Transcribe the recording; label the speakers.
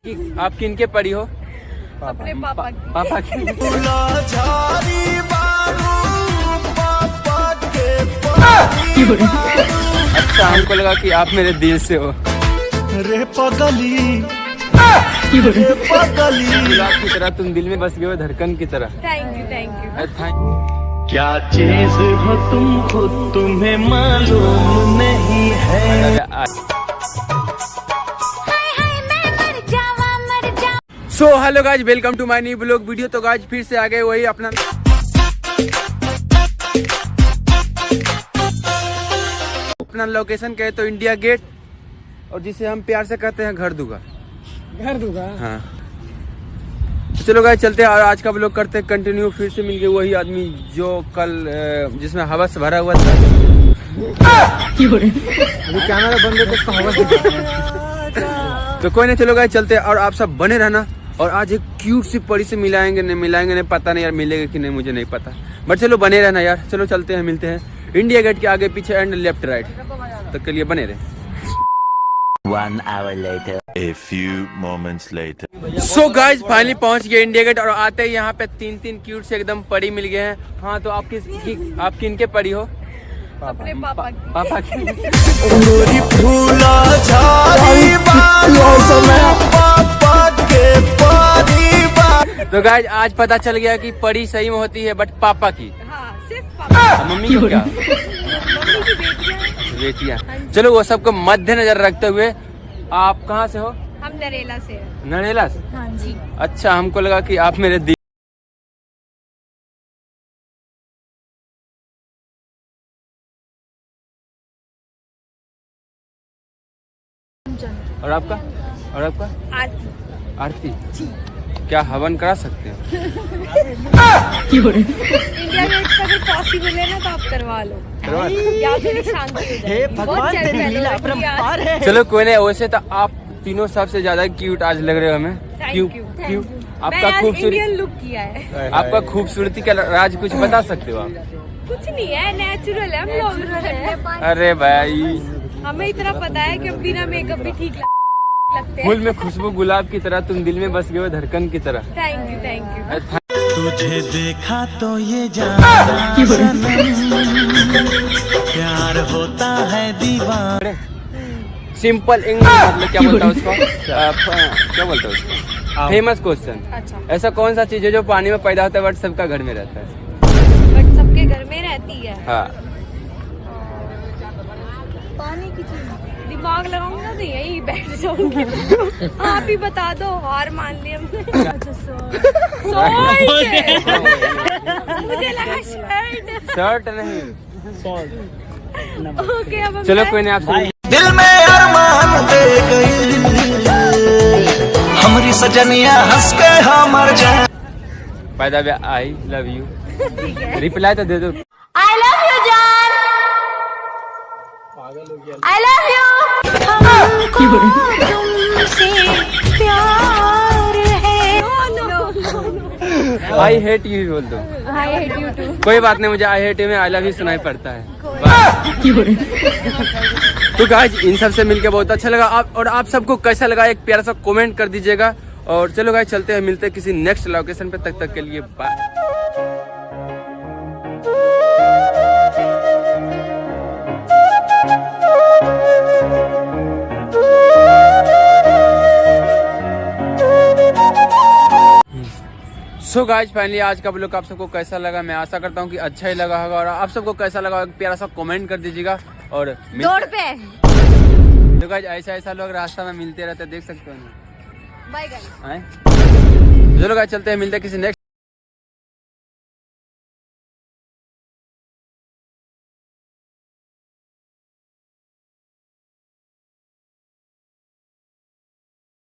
Speaker 1: आप किनके पड़ी हो?
Speaker 2: अपने पापा की।
Speaker 1: पापा की। अच्छा, हमको लगा कि आप मेरे दिल से हो।
Speaker 3: रे पगली
Speaker 1: गुलाब की तरह तुम दिल में बस गए हो, धड़कन की तरह।
Speaker 2: थैंक यू
Speaker 3: क्या चीज हो तुम खुद तुम्हें मालूम नहीं है।
Speaker 1: So hello guys, welcome to my new blog video. तो गाइज फिर से आ गए वही अपना लोकेशन कहे तो इंडिया गेट, और जिसे हम प्यार से कहते हैं घर दूंगा। हाँ, तो चलो गाइज चलते हैं और आज का ब्लॉग करते हैं कंटिन्यू। फिर से मिल गए वही आदमी जो कल जिसमें हवा से भरा हुआ था। कैमरा बंद है तो हवा तो कोई नहीं, चलो गाइज चलते हैं और आप सब बने रहना। और आज एक क्यूट सी परी से मिलाएंगे नहीं पता नहीं यार, मिलेगा कि नहीं मुझे नहीं पता, बट चलो बने रहना यार। चलो चलते हैं, मिलते हैं इंडिया गेट के आगे पीछे एंड लेफ्ट राइट तक के लिए बने रहे।
Speaker 4: 1 hour later. A few moments later.
Speaker 1: So guys finally पहुंच गए इंडिया गेट और आते ही यहाँ पे तीन क्यूट से एकदम परी मिल गए हैं। हाँ, तो आप किनके परी हो?
Speaker 2: अपने पापा की।
Speaker 1: पापा की। तो गाइज आज पता चल गया कि परी सही में होती है बट पापा की।
Speaker 2: हाँ, सिर्फ पापा।
Speaker 1: मम्मी को क्या?
Speaker 2: मम्मी की
Speaker 1: बेटियाँ। चलो वो सबको मद्देनजर रखते हुए, आप कहाँ से हो?
Speaker 2: हम नरेला से हैं।
Speaker 1: नरेला से?
Speaker 2: हाँ जी।
Speaker 1: अच्छा, हमको लगा कि आप मेरे दिल। और आपका?
Speaker 2: आरती।
Speaker 1: आरती। क्या हवन करा सकते हैं?
Speaker 2: इंडिया गेट का भी पॉसिबल है ना, तो आप करवा लो।
Speaker 1: करवा लो।
Speaker 2: या थोड़ी शांति हो जाए। बहुत चल रहा है।
Speaker 1: चलो कोई नहीं, वैसे तो आप तीनों सबसे ज्यादा क्यूट आज लग रहे हो हमें। क्यों? आपका
Speaker 2: इंडियन लुक किया है।
Speaker 1: आपका खूबसूरती का राज कुछ बता सकते हो आप?
Speaker 2: कुछ नहीं है, नेचुरल है हम लोग।
Speaker 1: अरे भाई,
Speaker 2: हमें इतना पता है कि बिना मेकअप भी ठीक लगते हैं।
Speaker 1: फूल में खुशबू गुलाब की तरह तुम दिल में बस गए हो, धड़कन की तरह।
Speaker 2: Thank you.
Speaker 3: तुझे देखा तो ये जाना प्यार होता है दीवाना।
Speaker 1: सिंपल इंग्लिश मतलब क्या बोलता है उसको? क्या बोलता है उसको? Famous question.
Speaker 2: अच्छा,
Speaker 1: ऐसा कौन सा चीज है जो पानी में पैदा होता है बट सबका घर में रहता है?
Speaker 2: बट सबके घर में रहती है।
Speaker 1: हाँ,
Speaker 2: पानी की चीज। दिमाग लगाऊंगा तो यही बैठ जाऊंगी। आप ही बता दो, हार मान ली हमने। अच्छा, मुझे लगा
Speaker 1: शर्ट नहीं।
Speaker 2: ओके, अब
Speaker 1: चलो कोई नहीं, आप
Speaker 3: दिल में अरमान दे गई हमारी सजनिया हंस के हमर जान।
Speaker 1: पैदा भी आई लव यू, रिप्लाई तो दे दो।
Speaker 2: आई लव यू जान, आई लव यू। तुमसे प्यार है।
Speaker 1: आई हेट यू बोल दो।
Speaker 2: I hate you too.
Speaker 1: कोई बात नहीं, मुझे आई हेट यू में आई लव यू सुनाई पड़ता है। तो गाइस इन सब से मिलके बहुत अच्छा लगा। आप सबको कैसा लगा एक प्यारा सा कमेंट कर दीजिएगा। और चलो गाइस चलते हैं, मिलते हैं किसी नेक्स्ट लोकेशन पे। तक के लिए बाय। सो गाइज फाइनली आज का ब्लॉग आप सबको कैसा लगा? मैं आशा करता हूँ कि अच्छा ही लगा होगा। और आप सबको कैसा लगा एक प्यारा सा कमेंट कर दीजिएगा। और
Speaker 2: रोड पे
Speaker 1: तो गाइज ऐसा लोग रास्ता में मिलते रहते, देख सकते हो ना।
Speaker 2: Bye guys.
Speaker 1: चलो गाइज चलते हैं, मिलते हैं किसी नेक्स्ट